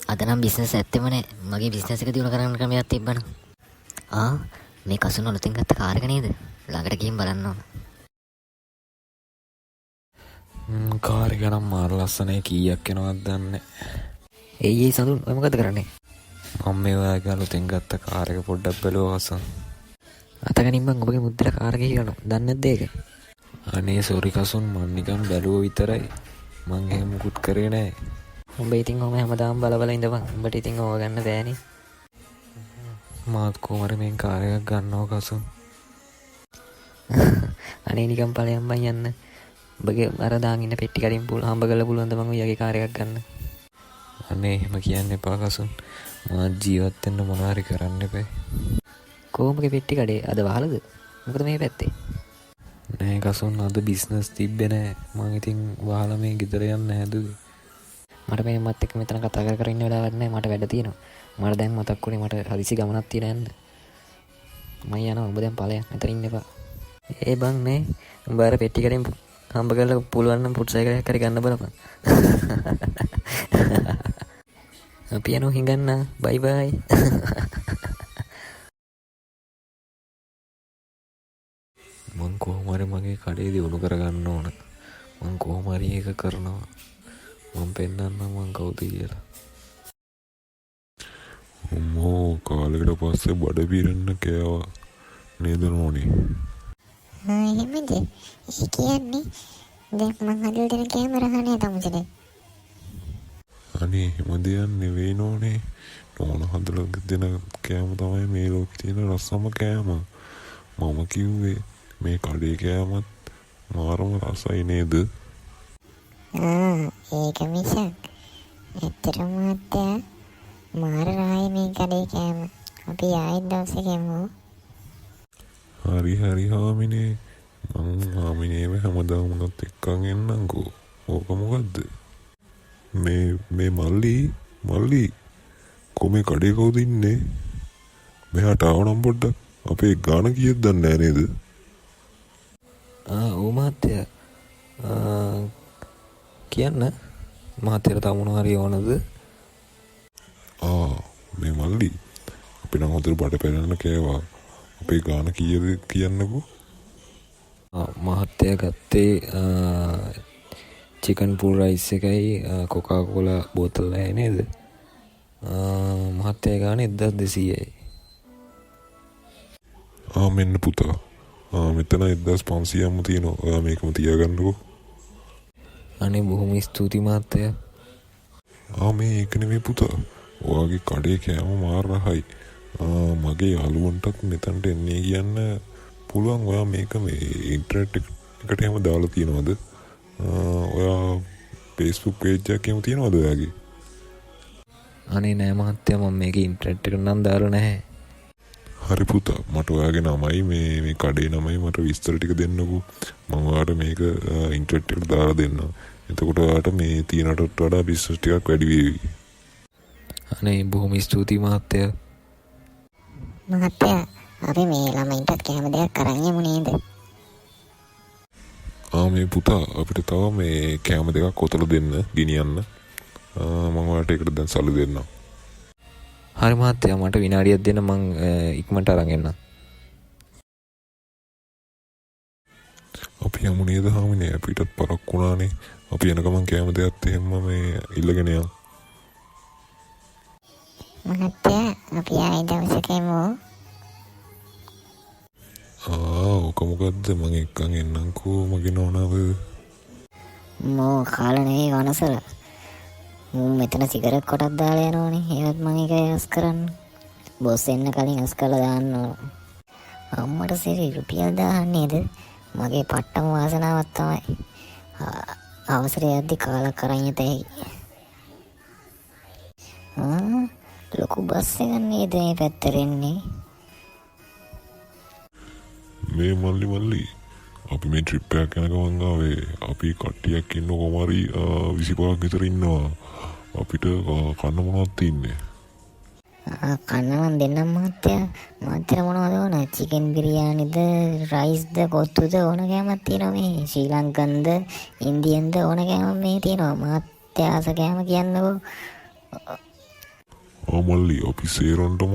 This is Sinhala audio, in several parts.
අද නම් බිස්නස් ඇත්තෙමනේ. මගේ බිස්නස් එක දියුණු කරන්න ක්‍රමයක් තිබ්බනම්. මේ කසුන් අලුතෙන් ගත්ත කාර් එක නේද? ළඟට ගිහින් බලන්න ඕන. කාර් එක නම් මාර ලස්සනයි. කීයක් එනවද දන්නේ. එයි සඳුන් ඔය මොකද කරන්නේ? මම මේ ඔයාගේ අලුතෙන් ගත්ත කාර් එක පොඩ්ඩක් බැලුවා කසුන්. අතගනින් මං ඔබගේ මුද්දර කාර් එක හිරනවා. දන්නේ නැද්ද ඒක? අනේ සෝරි කසුන්, මං නිකන් බැලුවා විතරයි. මං එහෙම මුකුත් කරේ නෑ. උඹ ඉතින් ඔහම හැමදාම බල බල ඉඳපන්. උඹට ඉතින් ඕව ගන්න බෑනේ. මාත් කොහමද මේ කාර් එකක් ගන්නවා කසුන්. අනේ නිකන් ඵලයන් බං යන්න. ඔබගේ අර දාන් ඉන්න පෙට්ටි කඩින් හම්බ කරලා පුළුවන් ද මං ඔයගේ කාර් එකක් ගන්න. අනේ එහෙම කියන්න එපා කසුන්. මාත් ජීවත් වෙන්න මොනවා හරි කරන්න එපා. කොහොමගේ පෙට්ටි කඩේ අද වහලද? මොකද මේ පැත්තේ? නෑ කසුන්, අද බිස්නස් තිබ්බේ නෑ. මං ඉතින් වහලා මේ ගෙදර යන්න හැදුවේ. මට මේ මත් එක්ක මෙතන කතා කර කර ඉන්න වෙලාවක් නෑ. මට වැඩ තියෙනවා. මට දැන් මතක් වුණේ මට හදිසි ගමනක් තියෙන යන්න. මම යනවා. ඔබ දැන් ඵලයන් මෙතන ඉන්න එපා. ඒ බං නේ. උඹ අර පෙට්ටි කඩෙන් හම්බ කරලා පුළුවන් නම් පුට් සයිකලයක් හරි ගන්න බලපන්. අපි යනවා හිඟන්න. බයි බයි. මං කොහොම හරි මගේ කඩේ දියුණු කරගන්න ඕන. මං කොහොම හරි ඒක කරනවා. මං පෙන්නන්නම් මං කවුද කියලා. අම්මෝ, කාලෙකට පස්සේ බඩ පිරෙන්න කෑවා නේද නෝනි? එහෙමද? ඒ කියන්නේ දැන් මං හදලා දෙන කැමර ගහන්නේ තමුසනේ. අනේ එහෙම දෙයක් නෙවෙයි නෝනේ. නෝන හදලා දෙන කෑම තමයි මේ ලෝකේ තියෙන රසම කෑම. මම කිව්වේ මේ කඩේ කෑමත් මාරම රසයි නේද? ඒක මිසක් ඇත්තටම මහත්තයා මාර රහයි මේ කඩේ කෑම. අපි ආයෙත් දවසක යමු. හරි හාමිනේ. මං හාමිනේව හැමදාම උනත් එක්කන් එන්නම්කෝ. ඕක මොකද්ද? මේ මල්ලි කොමේ කඩේ කවුද ඉන්නේ? මෙහාට ආවනම් පොඩ්ඩක්. අපේ ගාන කීයද දන්නේ නෑ නේද? ඔව් මහත්තයා. කියන්න මහත්තයාට තව මොනවා හරි ඕනද? මේ මල්ලි අපි නම් හොඳට බඩ පැනන්න කෑවා. අපේ ගාන කීයද කියන්නකෝ. මහත්තයා ගත්තේ චිකන් පූල් රයිස් එකයි කොකා කෝලා බෝතල් එකයි නේද? මහත්තයා ගානේ 1200යි. මෙන්න පුතා. මෙතන 1500ක්ම තියෙනවා. ඔයා මේකම තියාගන්නකෝ. අනේ බොහොම ස්තුතියි මහත්තයා. මේ ඒක නෙමෙයි පුතා. ඔයාගේ කඩේ කෑම මාර රහයි. මගේ යාළුවන්ටත් මෙතනට එන්නේ කියන්න පුළුවන්. ඔයා මේක මේ ඉන්ටර්නෙට් එකට එහෙම දාලා තියනවද? ඔයා Facebook page එකක් එහෙම තියනවද ඔයාගේ? අනේ නෑ මහත්තයා, මම මේක ඉන්ටර්නෙට් එකට නම් දාලා නැහැ. හරි පුතා, මට ඔයාගේ නමයි මේ කඩේ නමයි මට විස්තර ටික දෙන්නකෝ. මම ඔයාට මේක ඉන්ටර්නෙට් එකට දාලා දෙන්නම්. එතකොට ඔයාට මේ තියනටත් වඩා බිස්නස් ටිකක් වැඩි වේවි. අනේ බොහොම ස්තුතියි මහත්තයා. මහත්තයා අපි මේ ළමයින්ටත් කැම දෙයක් අරන් යමු නේද? මේ පුතා අපිට තව මේ කෑම දෙකක් කොතලා දෙන්න ගෙනියන්න. මම ඔයාලට ඒකට දැන් සල්ලි දෙන්නම්. හරි මහත්තයා, මට විනාඩියක් දෙන්න, මං ඉක්මනට අරන් එන්නම්. අපි යමු නේද හාමිනේ? අපිටත් පරක් වුණානේ. අපි යන ගමන් කෑම දෙයක් එහෙම මේ ඉල්ලගෙන යමු. මහත්තයා අපි ආයෙ දවසක යමු. ඕක මොකද්ද? මං එක්කන් එන්නම්කෝ මගේ නෝනාව. මෝ කාලා නෙවෙයි වනසල. මම මෙතන සිගරට් කොටක් දාලා යනෝනේ. ඒවත් මම ඒක ඇස් කරන්න. බොස් එන්න කලින් ඇස් කරලා දාන්න ඕන. අම්මට සිරි රුපියල් 1000 නේද? මගේ පට්ටම වාසනාවක් තමයි. අවසරය යද්දි කාලා කරන් යතේ. ලොකු බස් එකක් නේද මේ පැත්තට එන්නේ? මේ මල්ලි අපි මේ ට්‍රිප් එකක් යන ගමන් ආවේ. අපි කට්ටියක් ඉන්න කොමාරි 25ක් විතර ඉන්නවා. අපිට කන්න මොනවද තින්නේ? කන්න නම් දෙන්නම් මහත්තයා. මහත්තයා මොනවද ඕන? චිකන් බිරියානිද, රයිස්ද, කොත්තුද ඕන කෑමක් තියෙනවා මේ. ශ්‍රී ලංකන්ද, ඉන්දියන්ද ඕන කෑමක් මේ තියෙනවා. මහත්තයා ආස කෑම කියන්නකෝ. මල්ලි අපි සේරන්ටම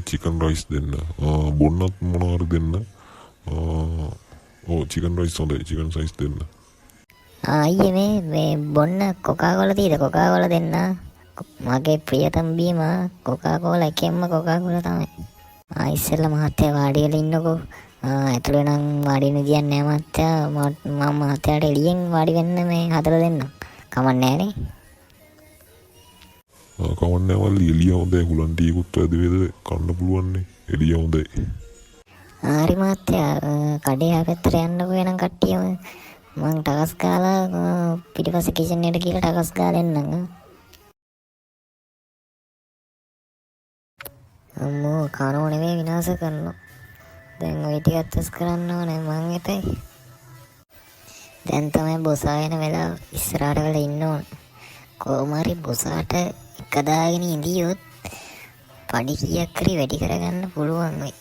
චිකන් රයිස් දෙන්න. බොන්නත් මොනවාර දෙන්න. චිකන් රයිස් හොඳයි. චිකන් සයිස් දෙන්න. අයියේ මේ බොන්න කොකාකෝලා තියෙද? කොකාකෝලා දෙන්න. මගේ ප්‍රියතම බීම කොකාකෝලා එකෙන්ම කොකාකෝලා තමයි. ඉස්සෙල්ලා මහත්තයා වාඩි වෙලා ඉන්නකෝ. ඇතුළේ නම් වාඩි වෙන්න කියන්නේ නැහැ මහත්තයා. මම මහත්තයාට එළියෙන් වාඩි වෙන්න මේ හදලා දෙන්නම්. කමන්නේ නැහනේ. කමන්නේ මල්ලි එළිය හොඳයි. හුලන් ටීකුත් වැඩ වේද කන්න පුළුවන්නේ. එළිය හොඳයි. හරි මහත්තයා කඩේ ආපැත්තට යන්නකෝ එනම් කට්ටියම. මං ටකස් ගාලා පිටිපස්සේ කිචන් එකට ගිහලා ටකස් ගාලා එන්නම්. අම්මෝ කනෝ නෙමෙයි විනාශ කරනවා. දැන් ওই ටික අත්ස් කරන්න ඕනේ මං එතයි. දැන් තමයි බොසා වෙන වෙලාව ඉස්සරහට වෙලා ඉන්න ඕන. කොහොම හරි බොසාට එක දාගෙන ඉඳියොත් පඩි කීයක් හරි වැඩි කරගන්න පුළුවන් වෙයි.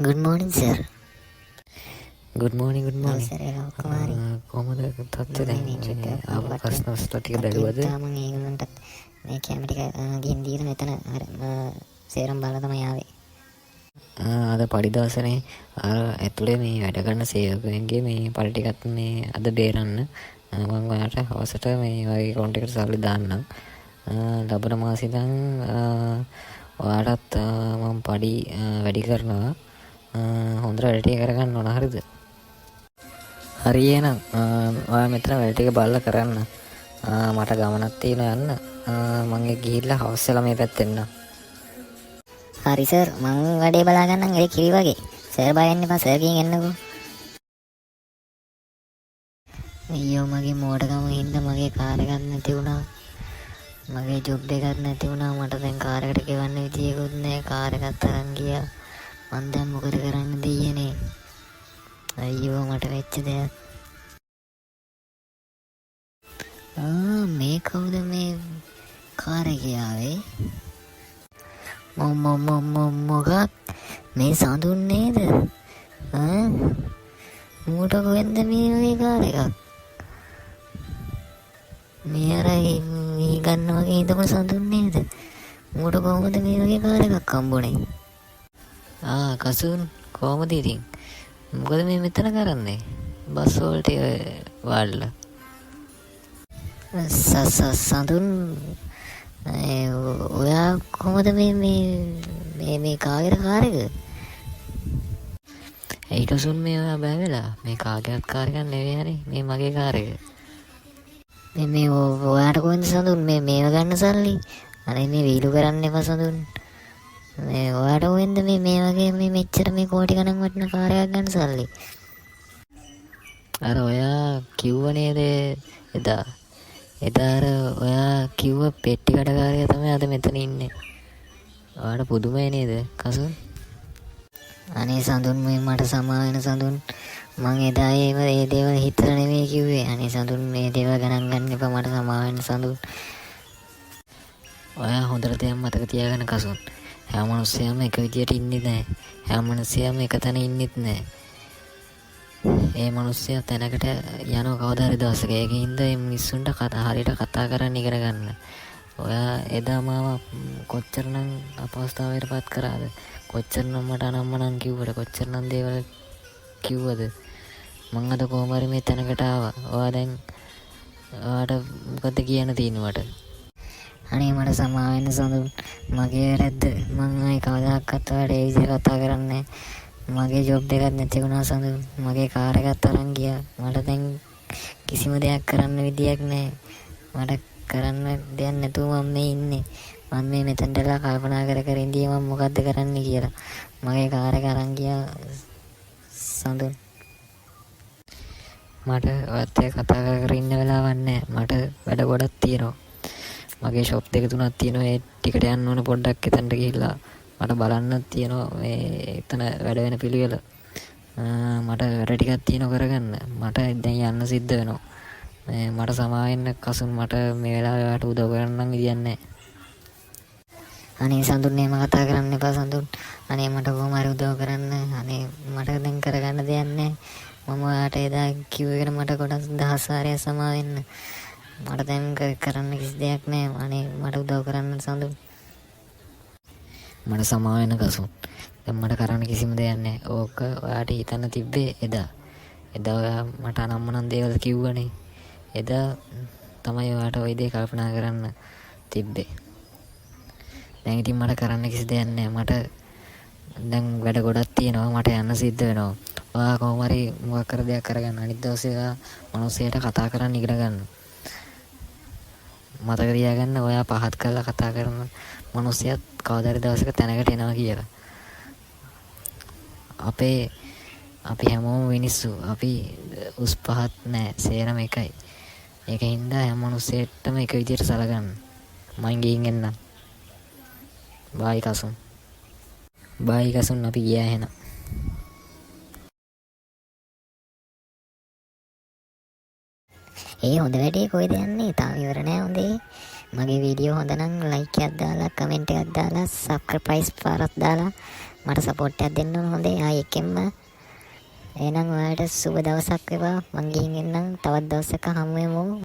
Good morning sir. good morning sir Kumari. කොහමද තත්ත්වය දැන්? ආව කස්ටමර්ස් ටික බැලුවද? මම ඒගොල්ලන්ට මේ කැමරා ටික ගිහින් දීලා මෙතන අර සේරම් බලලා තමයි ආවේ. අද පඩි දවසනේ අර ඇතුලේ මේ වැඩ කරන සේවකයන්ගේ මේ පඩි ටිකත් මේ අද බේරන්න මම ඔයාලට හවසට මේ වගේ account එකට සල්ලි දාන්නම්. ලබන මාසෙ ඉඳන් ඔයාලටත් මම පඩි වැඩි කරනවා. හොඳට වැඩ ටික කරගන්න ඕන හරිද? හරි එහෙනම් ඔයා මෙතන වැඩ ටික බලලා කරන්න. මට ගමනක් තියෙනවා යන්න. මම ගිහිල්ලා හවස් වෙලා මේ පැත්තෙන් එන්න. හරි සර් මං වැඩේ බලා ගන්නම් ඒ කිවි වගේ. සර් බය වෙන්න එපා සර් කින් එන්නකෝ. අයියෝ මගේ මෝඩකම හින්දා මගේ කාර් එකක් නැති වුණා. මගේ ජොබ් එකක් නැති වුණා. මට දැන් කාර් එකට ගෙවන්න විදියකුත් නැහැ. කාර් එකත් අරන් ගියා. මං දැන් මොකද කරන්න දෙයියනේ. අයියෝ මට වෙච්ච දෙයක්. මේ කවුද මේ කාර් එකේ ආවේ? මොකක් මේ සඳුන් නේද? මූට කොහෙන්ද මේ වගේ කාර් එකක්? මේ අර ගන්න වගේ ඉදම සඳුන් නේද? මූට කොහොමද මේ වගේ කාර් එකක් හම්බුනේ? කසුන් කොහමද ඉතින්? මොකද මේ මෙතන කරන්නේ? බස් වලට වාඩිලා. සඳුන් ඔයා කොහොමද මේ කාගෙද කාර් එක? ඒ කසුන් මේ ඔයා බය වෙලා මේ කාගේත් කාර් එකක් නෙවෙයි හරි මේ මගේ කාර් එක. මේ ඔයාට කොහෙන්ද සඳුන් මේව ගන්න සල්ලි? අනේ මේ වීලු කරන්න එපා සඳුන්. මේ ඔයාට කොහෙන්ද මේ වගේ මේ මෙච්චර මේ කෝටි ගණන් වටින කාර් එකක් ගන්න සල්ලි? අර ඔයා කිව්ව නේද එදා අර ඔයා කිව්ව පෙට්ටි කඩකාරයා තමයි අද මෙතන ඉන්නේ. ඔයාට පුදුමයි නේද කසුන්? අනේ සඳුන් මේ මට සමා වෙන සඳුන්. මං එදා ඒ දේවල් හිතලා නෙමෙයි කිව්වේ. අනේ සඳුන් මේ දේවල් ගණන් ගන්න එපා මට සමා වෙන සඳුන්. ඔයා හොඳට දෙයක් මතක තියාගන්න කසුන්. හැම මිනිස්සයම එක විදියට ඉන්නේ නැහැ. හැම මිනිස්සයම එක තැන ඉන්නෙත් නැහැ. ඒ මිනිස්සයා තැනකට යනවා කවදා හරි දවසක. ඒකින්ද මේ මිනිස්සුන්ට හරියට කතා කරන්න ඉගෙන ගන්න. ඔයා එදා මාව කොච්චරනම් අපහසුතාවයටපත් කරාද? කොච්චරනම් මට අනම්මනම් කිව්වද? කොච්චරනම් දේවල් කිව්වද? මං අද කොහොම හරි මේ තැනකට ආවා. ඔයාට මොකද කියන්න තියෙන්නේ මට? අනේ මට සමා වෙන සඳුන්. මගේ වැරද්ද. මං ආයි කවදාකවත් ඔයාලට ඒ විදිහට කතා කරන්නේ නැහැ. මගේ ජොබ් එකක් නැති වුණා සඳුන්. මගේ කාර් එකත් අරන් ගියා. මට දැන් කිසිම දෙයක් කරන්න විදියක් නැහැ. මට කරන්න දෙයක් නැතුව මම මේ ඉන්නේ. මම මේ මෙතනටලා කල්පනා කර ඉඳී මම මොකද්ද කරන්න කියලා. මගේ කාර් එක අරන් ගියා සඳුන්. මට ඔයත් එක්ක කතා කර ඉන්න වෙලාවක් නැහැ. මට වැඩ ගොඩක් තියෙනවා. මගේ ෂොප් දෙක තුනක් තියෙනවා. ඒ ටිකට යන්න ඕන පොඩ්ඩක් එතනට ගිහිල්ලා මට බලන්නත් තියෙනවා මේ එතන වැඩ වෙන පිළිවෙල. මට වැඩ ටිකක් තියෙනවා කරගන්න. මට දැන් යන්න සිද්ධ වෙනවා. මට සමා වෙන්න කසුන්. මට මේ වෙලාවේ ඔයාලට උදව් කරන්න විදියක් නැහැ. අනේ සඳුන් එහෙම කතා කරන්න එපා සඳුන්. අනේ මට කොහොම හරි උදව් කරන්න. අනේ මට දැන් කරගන්න දෙයක් නැහැ. මම ඔයාට එදා කිව්ව එකට මට ගොඩක් දහස් වාරයක් සමා වෙන්න. මට දැන් කරන්න කිසි දෙයක් නෑ. අනේ මට උදව් කරන්න සඳු. මට සමා වෙන කසුන්. දැන් මට කරන්න කිසිම දෙයක් නැහැ. ඕක ඔයාට හිතන්න තිබ්බේ එදා. එදා ඔයා මට අනම්මනම් දේවල් කිව්වනේ. එදා තමයි ඔයාට ওই දේ කල්පනා කරන්න තිබ්බේ. දැන් ඉතින් මට කරන්න කිසි දෙයක් නැහැ. මට දැන් වැඩ ගොඩක් තියෙනවා. මට යන්න සිද්ධ වෙනවා. ඔයා කොහොම හරි මොකක් කර දෙයක් කරගන්න. අනිත් දවසේ ඔයා මිනිස්සුන්ට කතා කරන්න ඉගෙන ගන්න. මතක තියාගන්න ඔයා පහත් කරලා කතා කරන මිනිස්සුත් කවදා හරි දවසක තැනකට එනවා කියලා. අපි හැමෝම මිනිස්සු. අපි උස් පහත් නෑ. සේරම එකයි. ඒකින්ද හැම මිනිස්සෙටම එක විදියට සලකන්න. මං ගිහින් එන්නම්. බායි කසුන්. බායි කසුන් අපි ගියා එහෙනම්. ඒ හොඳ වැඩේ කොයිද යන්නේ? තාම ඉවර නෑ හොඳේ. මගේ වීඩියෝ හොඳ නම් ලයික් එකක් දාලා, කමෙන්ට් එකක් දාලා, සබ්ස්ක්‍රයිබ් පාරක් දාලා මට සපෝට් එකක් දෙන්න ඕන හොඳේ. ආයෙ එකෙන්ම එහෙනම් ඔයාලට සුබ දවසක් වේවා. මං ගිහින් එන්නම්. තවත් දවසක හමු වෙමු.